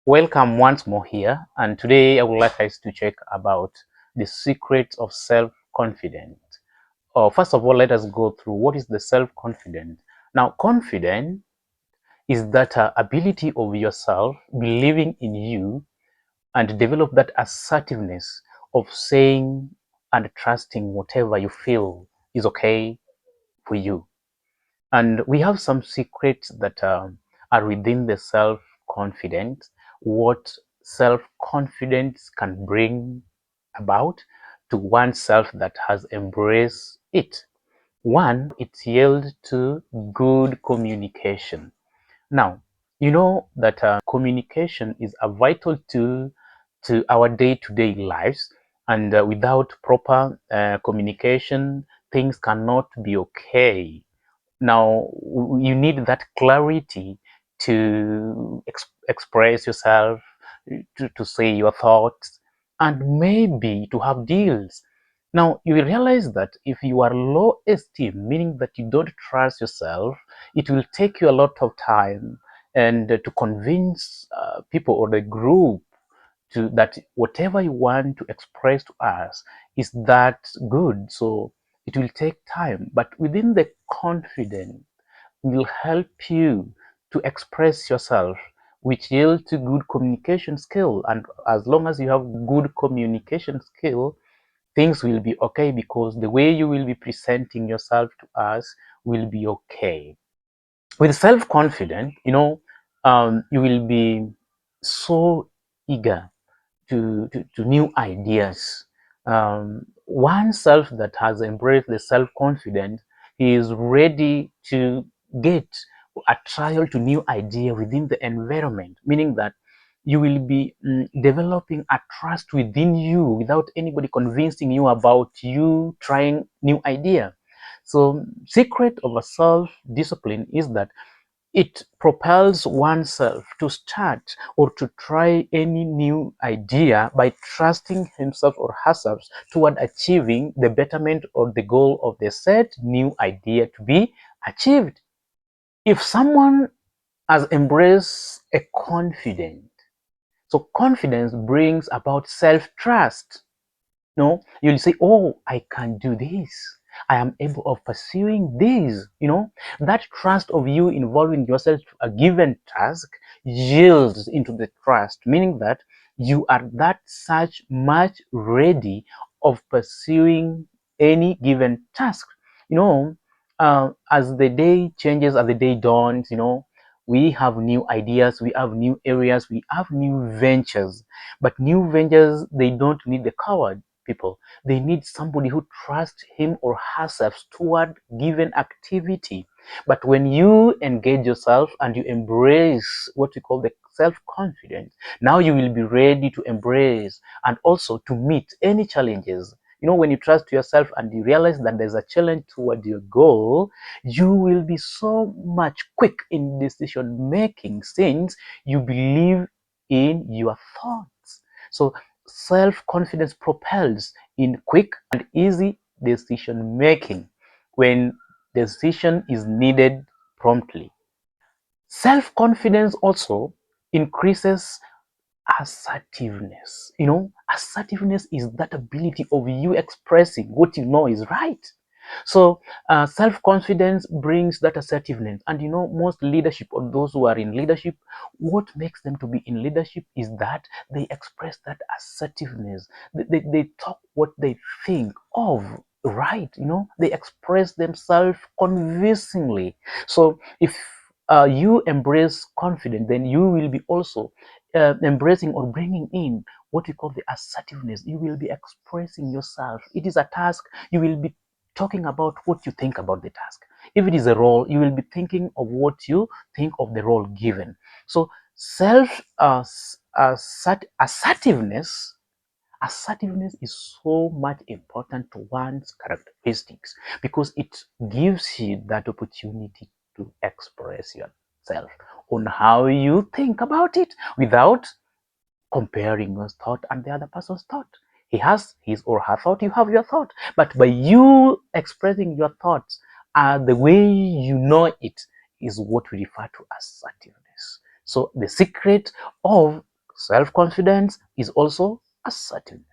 Welcome once more here, and today I would like us to check about the secrets of self-confidence. First of all, let us go through what is the self-confidence. Now, confidence is that ability of yourself, believing in you, and develop that assertiveness of saying and trusting whatever you feel is okay for you. And we have some secrets that are within the self-confidence, what self-confidence can bring about to oneself that has embraced it. One, it yields to good communication. Now, you know that communication is a vital tool to our day-to-day lives, and without proper communication, things cannot be okay. Now, you need that clarity to express yourself, to say your thoughts, and maybe to have deals. Now, you will realize that if you are low esteem, meaning that you don't trust yourself, it will take you a lot of time and to convince people or the group to that whatever you want to express to us is that good. So it will take time, but within the confidence will help you to express yourself, which yield to good communication skill. And as long as you have good communication skill, things will be okay because the way you will be presenting yourself to us will be okay. With self-confidence, you will be so eager to new ideas. One self that has embraced the self-confidence, he is ready to get a trial to new idea within the environment, meaning that you will be developing a trust within you without anybody convincing you about you trying new idea. So secret of a self-discipline is that it propels oneself to start or to try any new idea by trusting himself or herself toward achieving the betterment or the goal of the said new idea to be achieved. If someone has embraced a confidence, so confidence brings about self-trust. No, you'll say, oh, I can do this. I am able of pursuing this. That trust of you involving yourself to a given task yields into the trust, meaning that you are that such much ready of pursuing any given task. As the day changes, as the day dawns, we have new ideas, we have new areas, we have new ventures. But new ventures, they don't need the coward people. They need somebody who trusts him or herself toward given activity. But when you engage yourself and you embrace what we call the self-confidence, now you will be ready to embrace and also to meet any challenges. When you trust yourself and you realize that there's a challenge toward your goal, you will be so much quick in decision making since you believe in your thoughts. So self-confidence propels in quick and easy decision making when decision is needed promptly. Self-confidence also increases assertiveness. Assertiveness is that ability of you expressing what you know is right. So self-confidence brings that assertiveness. And most leadership, or those who are in leadership, what makes them to be in leadership is that they express that assertiveness. They talk what they think of, right? They express themselves convincingly. So if you embrace confidence, then you will be also embracing or bringing in what we call the assertiveness. You will be expressing yourself. It is a task. You will be talking about what you think about the task. If it is a role, you will be thinking of what you think of the role given. So self assertiveness is so much important to one's characteristics because it gives you that opportunity to express yourself on how you think about it without comparing your thought and the other person's thought. He has his or her thought, you have your thought. But by you expressing your thoughts the way you know it is what we refer to as assertiveness. So the secret of Self-confidence is also assertiveness.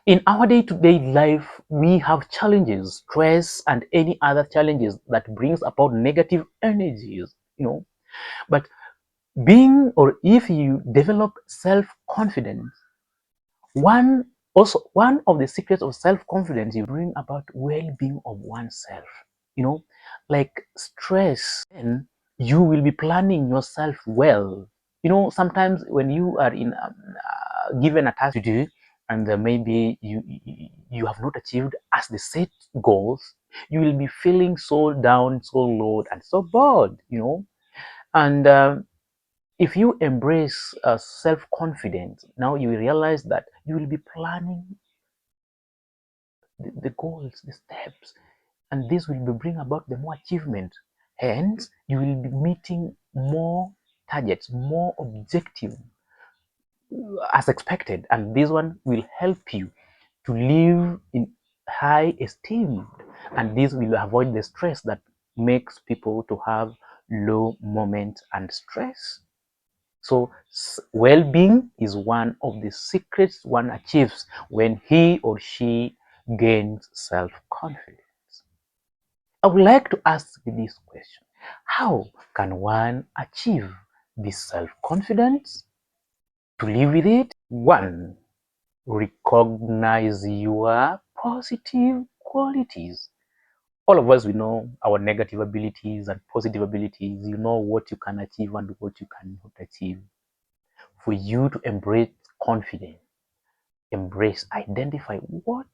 In our day-to-day life, we have challenges, stress, and any other challenges that brings about negative energies, But being or if you develop self-confidence, one of the secrets of self-confidence, you bring about well-being of oneself. You know, like stress, then you will be planning yourself well. Sometimes when you are in given a task to do, and maybe you have not achieved as the set goals, you will be feeling so down, so low, and so bored. And if you embrace self-confidence, now you will realize that you will be planning the goals, the steps, and this will bring about the more achievement. Hence, you will be meeting more targets, more objectives as expected, and this one will help you to live in high esteem, and this will avoid the stress that makes people to have low moment and stress. So well-being is one of the secrets one achieves when he or she gains self-confidence. I would like to ask this question: how can one achieve this self-confidence? To live with it, one, recognize your positive qualities. All of us, we know our negative abilities and positive abilities. You know what you can achieve and what you cannot achieve. For you to embrace confidence, identify what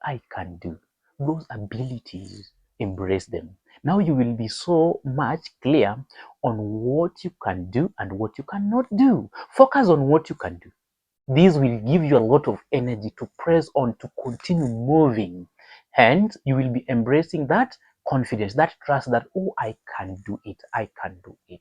I can do, those abilities, embrace them. Now you will be so much clear on what you can do and what you cannot do. Focus on what you can do. This will give you a lot of energy to press on, to continue moving. And you will be embracing that confidence, that trust that, oh, I can do it, I can do it.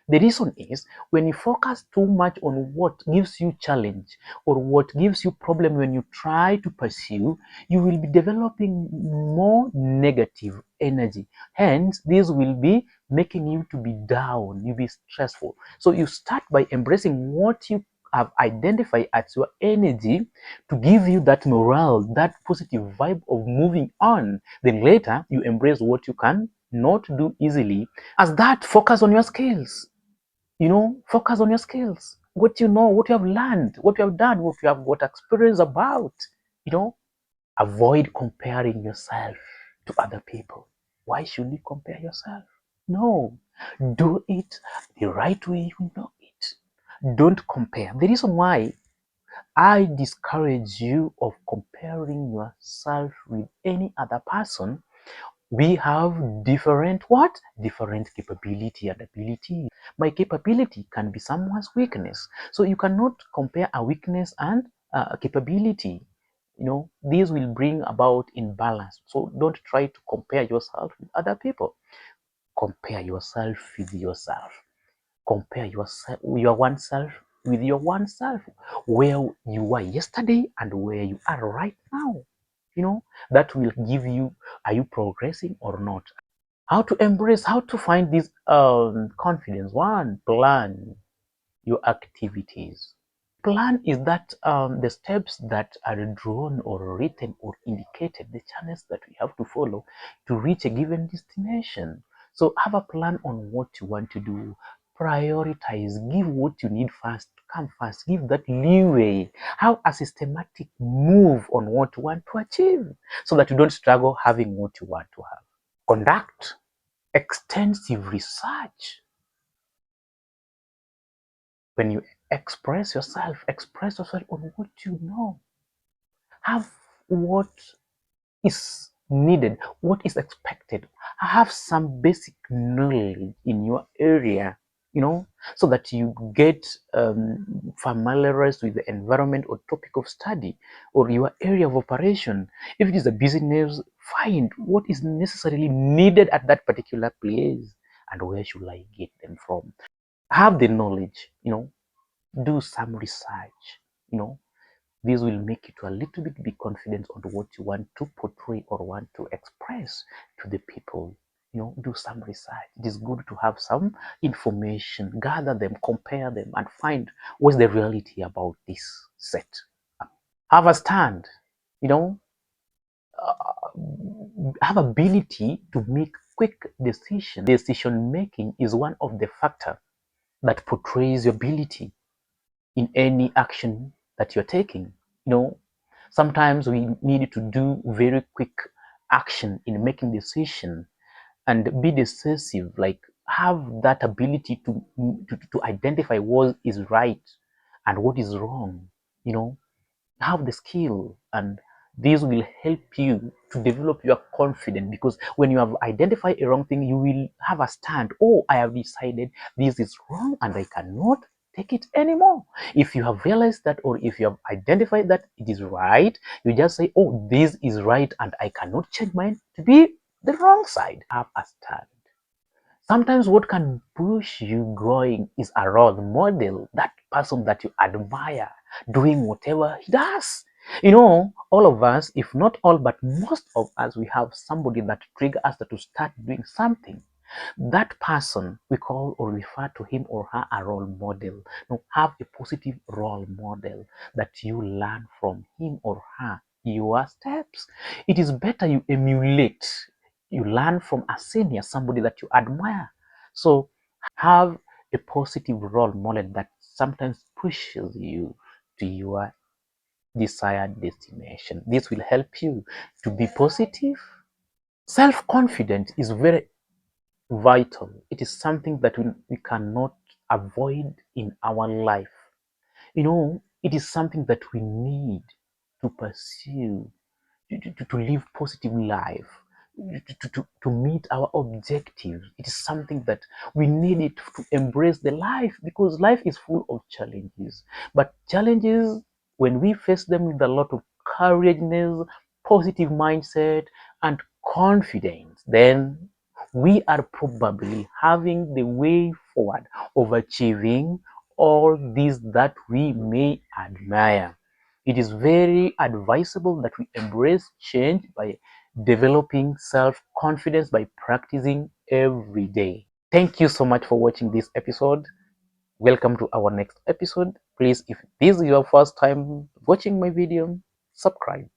The reason is when you focus too much on what gives you challenge or what gives you problem when you try to pursue, you will be developing more negative energy. Hence, this will be making you to be down, you be stressful. So you start by embracing what you have identified as your energy to give you that morale, that positive vibe of moving on. Then later, you embrace what you can not do easily. As that, focus on your skills. Focus on your skills. What you know, what you have learned, what you have done, what you have got experience about. Avoid comparing yourself to other people. Why should you compare yourself? No, do it the right way you know it. Don't compare. The reason why I discourage you of comparing yourself with any other person, we have different what? Different capability and ability. My capability can be someone's weakness. So you cannot compare a weakness and a capability. These will bring about imbalance. So don't try to compare yourself with other people. Compare yourself with yourself. Compare yourself, your oneself with your oneself, where you were yesterday and where you are right now. That will give you, are you progressing or not? How to embrace, how to find this confidence? One, plan your activities. Plan is that the steps that are drawn or written or indicated, the channels that we have to follow to reach a given destination. So have a plan on what you want to do. Prioritize, give what you need first, come first, give that leeway. Have a systematic move on what you want to achieve so that you don't struggle having what you want to have. Conduct extensive research. When you express yourself on what you know. Have what is needed, what is expected. Have some basic knowledge in your area, so that you get familiarized with the environment or topic of study or your area of operation. If it is a business, find what is necessarily needed at that particular place and where should I get them from. Have the knowledge, do some research, this will make you to a little bit be confident on what you want to portray or want to express to the people. do some research. It is good to have some information, gather them, compare them, and find what's the reality about this set. Have a stand, you know, have ability to make quick decisions. Decision making is one of the factors that portrays your ability in any action that you're taking. Sometimes we need to do very quick action in making decision and be decisive, like have that ability to identify what is right and what is wrong. you know have the skill, and this will help you to develop your confidence, because when you have identified a wrong thing, you will have a stand. Oh, I have decided this is wrong and I cannot take it anymore. If you have realized that, or if you have identified that it is right, you just say, oh, this is right and I cannot change mine to be the wrong side. Have a stand. Sometimes what can push you going is a role model, that person that you admire doing whatever he does. All of us, if not all, but most of us, we have somebody that triggers us to start doing something. That person, we call or refer to him or her a role model. Now, have a positive role model that you learn from him or her your steps. It is better you emulate, you learn from a senior, somebody that you admire. So have a positive role model that sometimes pushes you to your desired destination. This will help you to be positive. Self-confidence is very vital. It is something that we cannot avoid in our life. It is something that we need to pursue, to live positive life, to meet our objectives. It is something that we need it to embrace the life, because life is full of challenges. But challenges, when we face them with a lot of courageousness, positive mindset, and confidence, then we are probably having the way forward of achieving all these that we may admire. It is very advisable that we embrace change by developing self-confidence by practicing every day. Thank you so much for watching this episode. Welcome to our next episode. Please, if this is your first time watching my video, subscribe.